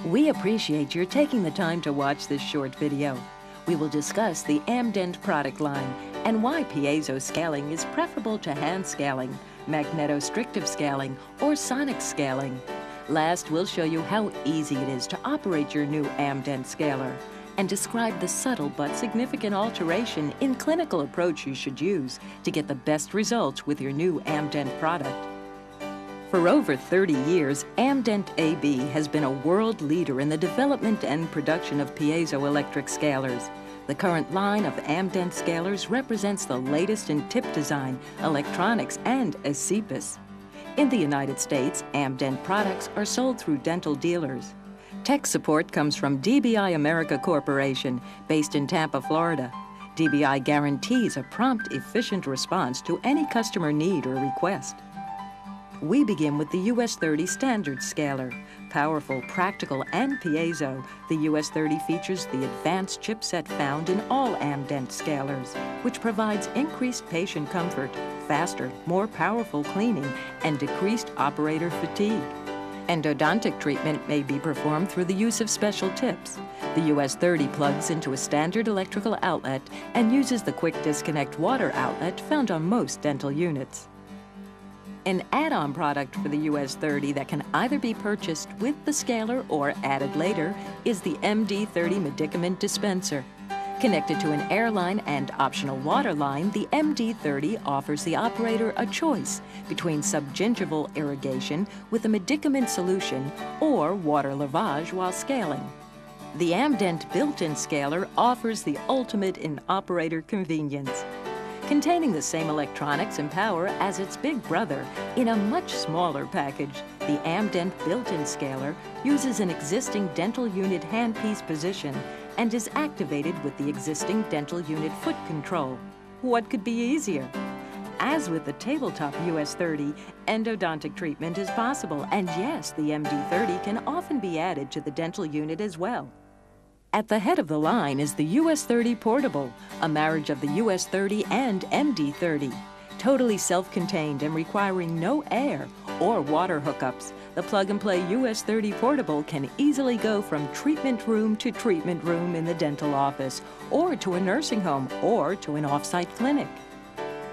We appreciate your taking the time to watch this short video. We will discuss the Amdent product line and why piezo scaling is preferable to hand scaling, magnetostrictive scaling, or sonic scaling. Last, we'll show you how easy it is to operate your new Amdent scaler and describe the subtle but significant alteration in clinical approach you should use to get the best results with your new Amdent product. For over 30 years, Amdent AB has been a world leader in the development and production of piezoelectric scalers. The current line of Amdent scalers represents the latest in tip design, electronics, and ASIPS. In the United States, Amdent products are sold through dental dealers. Tech support comes from DBI America Corporation, based in Tampa, Florida. DBI guarantees a prompt, efficient response to any customer need or request. We begin with the US 30 standard scaler. Powerful, practical, and piezo, the US 30 features the advanced chipset found in all Amdent scalers, which provides increased patient comfort, faster, more powerful cleaning, and decreased operator fatigue. Endodontic treatment may be performed through the use of special tips. The US 30 plugs into a standard electrical outlet and uses the quick disconnect water outlet found on most dental units. An add-on product for the US 30 that can either be purchased with the scaler or added later is the MD30 medicament dispenser. Connected to an airline and optional water line, the MD30 offers the operator a choice between subgingival irrigation with a medicament solution or water lavage while scaling. The Amdent built-in scaler offers the ultimate in operator convenience. Containing the same electronics and power as its big brother in a much smaller package, the Amdent built-in scaler uses an existing dental unit handpiece position and is activated with the existing dental unit foot control. What could be easier? As with the tabletop US 30, endodontic treatment is possible, and yes, the MD30 can often be added to the dental unit as well. At the head of the line is the US 30 Portable, a marriage of the US 30 and MD30. Totally self-contained and requiring no air or water hookups, the plug-and-play US 30 Portable can easily go from treatment room to treatment room in the dental office, or to a nursing home, or to an off-site clinic.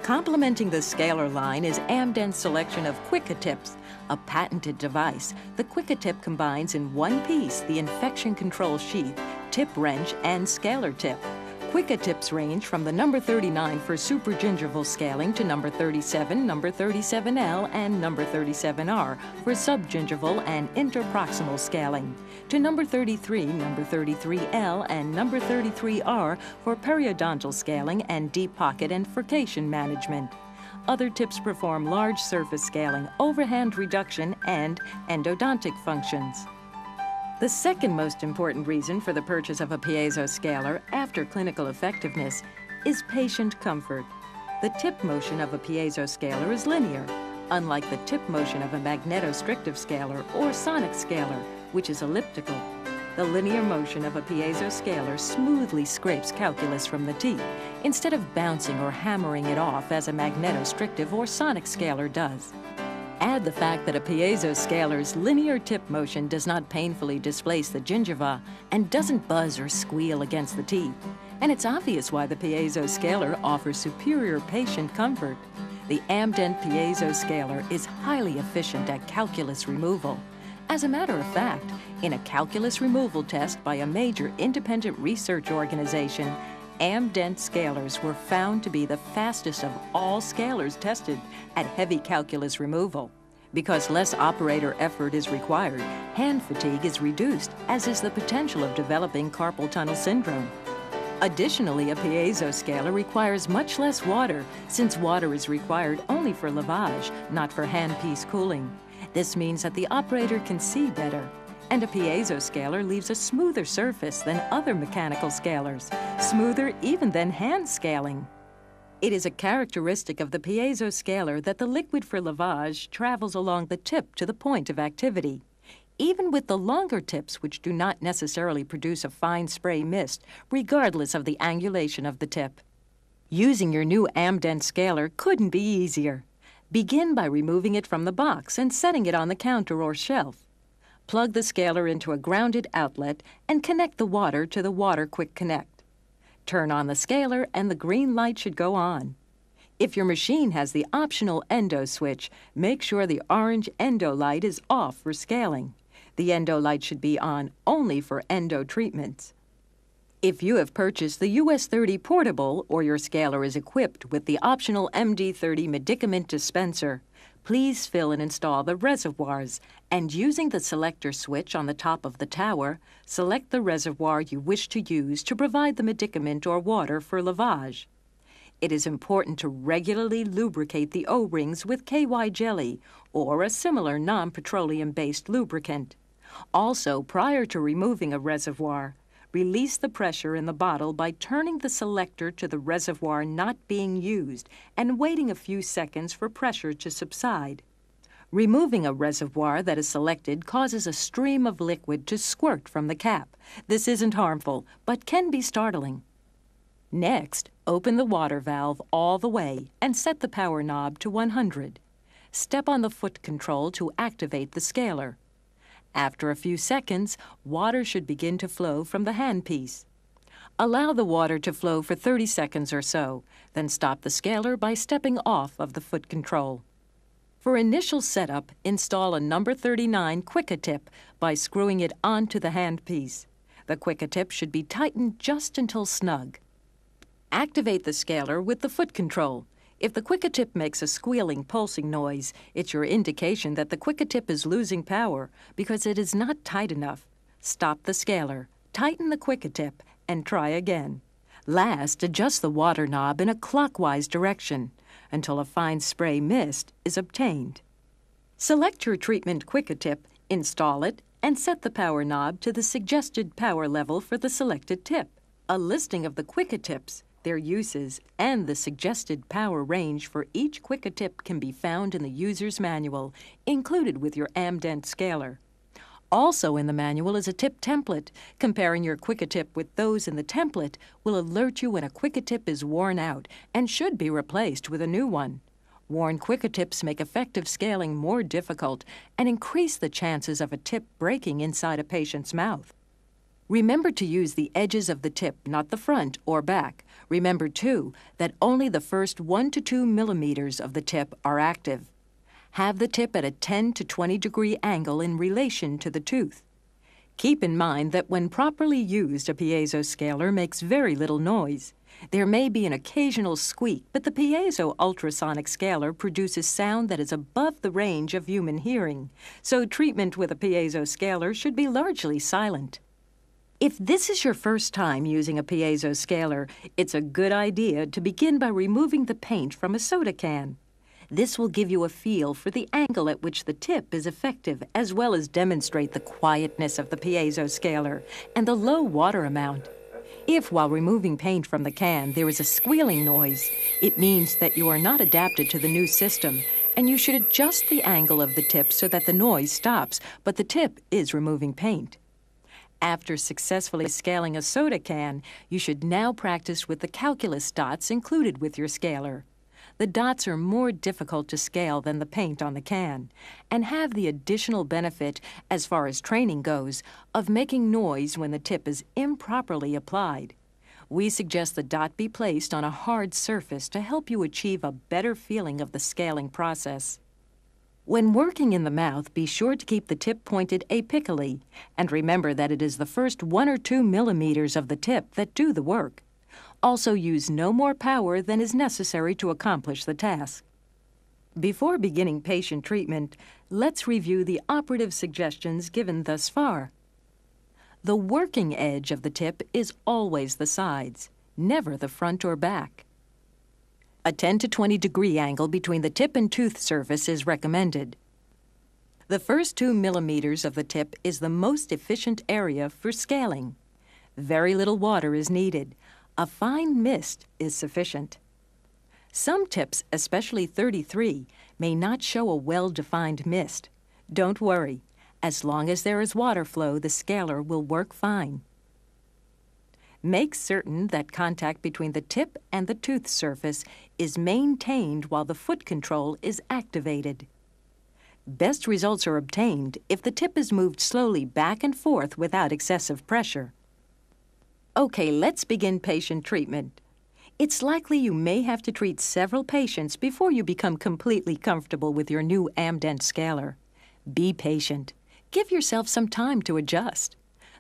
Complementing the scaler line is Amdent's selection of Quick-A-Tips, a patented device. The Quick-A-Tip combines in one piece the infection control sheath, tip wrench, and scaler tip. Quick-A-Tips range from the number 39 for supergingival scaling to number 37, number 37L, and number 37R for subgingival and interproximal scaling, to number 33, number 33L, and number 33R for periodontal scaling and deep pocket and furcation management. Other tips perform large surface scaling, overhand reduction, and endodontic functions. The second most important reason for the purchase of a piezo scaler after clinical effectiveness is patient comfort. The tip motion of a piezo scaler is linear, unlike the tip motion of a magnetostrictive scaler or sonic scaler, which is elliptical. The linear motion of a piezo scaler smoothly scrapes calculus from the teeth, instead of bouncing or hammering it off as a magnetostrictive or sonic scaler does. Add the fact that a piezo scaler's linear tip motion does not painfully displace the gingiva and doesn't buzz or squeal against the teeth, and it's obvious why the piezo scaler offers superior patient comfort. The Amdent piezo scaler is highly efficient at calculus removal. As a matter of fact, in a calculus removal test by a major independent research organization, Amdent scalers were found to be the fastest of all scalers tested at heavy calculus removal. Because less operator effort is required, hand fatigue is reduced, as is the potential of developing carpal tunnel syndrome. Additionally, a piezo scaler requires much less water, since water is required only for lavage, not for handpiece cooling. This means that the operator can see better. And a piezo scaler leaves a smoother surface than other mechanical scalers, smoother even than hand scaling. It is a characteristic of the piezo scaler that the liquid for lavage travels along the tip to the point of activity. Even with the longer tips, which do not necessarily produce a fine spray mist, regardless of the angulation of the tip. Using your new Amdent scaler couldn't be easier. Begin by removing it from the box and setting it on the counter or shelf. Plug the scaler into a grounded outlet and connect the water to the Water Quick Connect. Turn on the scaler and the green light should go on. If your machine has the optional endo switch, make sure the orange endo light is off for scaling. The endo light should be on only for endo treatments. If you have purchased the US30 portable or your scaler is equipped with the optional MD30 medicament dispenser, please fill and install the reservoirs, and using the selector switch on the top of the tower, select the reservoir you wish to use to provide the medicament or water for lavage. It is important to regularly lubricate the O-rings with KY jelly or a similar non-petroleum-based lubricant. Also, prior to removing a reservoir, release the pressure in the bottle by turning the selector to the reservoir not being used and waiting a few seconds for pressure to subside. Removing a reservoir that is selected causes a stream of liquid to squirt from the cap. This isn't harmful, but can be startling. Next, open the water valve all the way and set the power knob to 100. Step on the foot control to activate the scaler. After a few seconds, water should begin to flow from the handpiece. Allow the water to flow for 30 seconds or so, then stop the scaler by stepping off of the foot control. For initial setup, install a number 39 Quick-A-Tip by screwing it onto the handpiece. The Quick-A-Tip should be tightened just until snug. Activate the scaler with the foot control. If the Quick-A-Tip makes a squealing, pulsing noise, it's your indication that the Quick-A-Tip is losing power because it is not tight enough. Stop the scaler, tighten the Quick-A-Tip, and try again. Last, adjust the water knob in a clockwise direction until a fine spray mist is obtained. Select your treatment Quick-A-Tip, install it, and set the power knob to the suggested power level for the selected tip. A listing of the Quick-A-Tips, their uses, and the suggested power range for each Quick-A-Tip can be found in the user's manual, included with your Amdent scaler. Also in the manual is a tip template. Comparing your Quick-A-Tip with those in the template will alert you when a Quick-A-Tip is worn out and should be replaced with a new one. Worn Quick-A-Tips make effective scaling more difficult and increase the chances of a tip breaking inside a patient's mouth. Remember to use the edges of the tip, not the front or back. Remember, too, that only the first 1 to 2 millimeters of the tip are active. Have the tip at a 10 to 20 degree angle in relation to the tooth. Keep in mind that when properly used, a piezo scaler makes very little noise. There may be an occasional squeak, but the piezo ultrasonic scaler produces sound that is above the range of human hearing, so treatment with a piezo scaler should be largely silent. If this is your first time using a piezo scaler, it's a good idea to begin by removing the paint from a soda can. This will give you a feel for the angle at which the tip is effective, as well as demonstrate the quietness of the piezo scaler and the low water amount. If, while removing paint from the can, there is a squealing noise, it means that you are not adapted to the new system, and you should adjust the angle of the tip so that the noise stops, but the tip is removing paint. After successfully scaling a soda can, you should now practice with the calculus dots included with your scaler. The dots are more difficult to scale than the paint on the can, and have the additional benefit, as far as training goes, of making noise when the tip is improperly applied. We suggest the dot be placed on a hard surface to help you achieve a better feeling of the scaling process. When working in the mouth, be sure to keep the tip pointed apically, and remember that it is the first 1 or 2 millimeters of the tip that do the work. Also use no more power than is necessary to accomplish the task. Before beginning patient treatment, let's review the operative suggestions given thus far. The working edge of the tip is always the sides, never the front or back. A 10 to 20 degree angle between the tip and tooth surface is recommended. The first 2 millimeters of the tip is the most efficient area for scaling. Very little water is needed. A fine mist is sufficient. Some tips, especially 33, may not show a well-defined mist. Don't worry. As long as there is water flow, the scaler will work fine. Make certain that contact between the tip and the tooth surface is maintained while the foot control is activated. Best results are obtained if the tip is moved slowly back and forth without excessive pressure. Okay, let's begin patient treatment. It's likely you may have to treat several patients before you become completely comfortable with your new Amdent scaler. Be patient. Give yourself some time to adjust.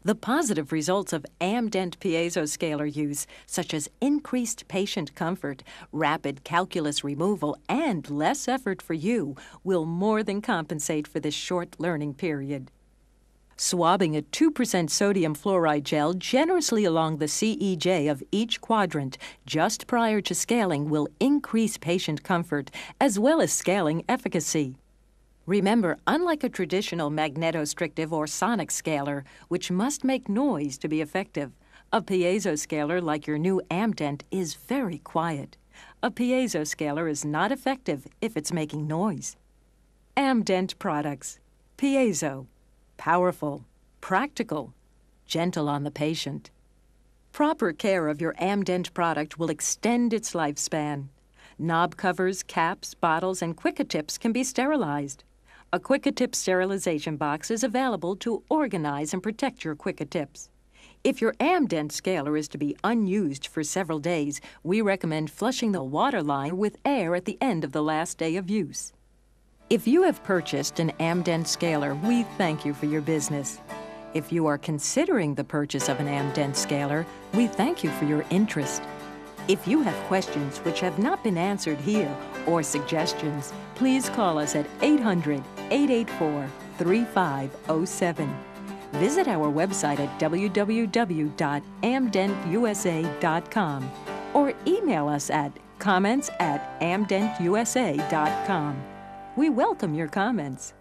The positive results of Amdent Piezo Scaler use, such as increased patient comfort, rapid calculus removal, and less effort for you, will more than compensate for this short learning period. Swabbing a 2% sodium fluoride gel generously along the CEJ of each quadrant just prior to scaling will increase patient comfort as well as scaling efficacy. Remember, unlike a traditional magnetostrictive or sonic scaler, which must make noise to be effective, a piezo scaler like your new Amdent is very quiet. A piezo scaler is not effective if it's making noise. Amdent products. Piezo. Powerful, practical, gentle on the patient. Proper care of your Amdent product will extend its lifespan. Knob covers, caps, bottles, and Quick-A-Tips can be sterilized. A Quick-A-Tip sterilization box is available to organize and protect your Quick-A-Tips. If your Amdent scaler is to be unused for several days, we recommend flushing the water line with air at the end of the last day of use. If you have purchased an Amdent scaler, we thank you for your business. If you are considering the purchase of an Amdent scaler, we thank you for your interest. If you have questions which have not been answered here or suggestions, please call us at 800-884-3507. Visit our website at www.amdentusa.com or email us at comments@amdentusa.com. We welcome your comments.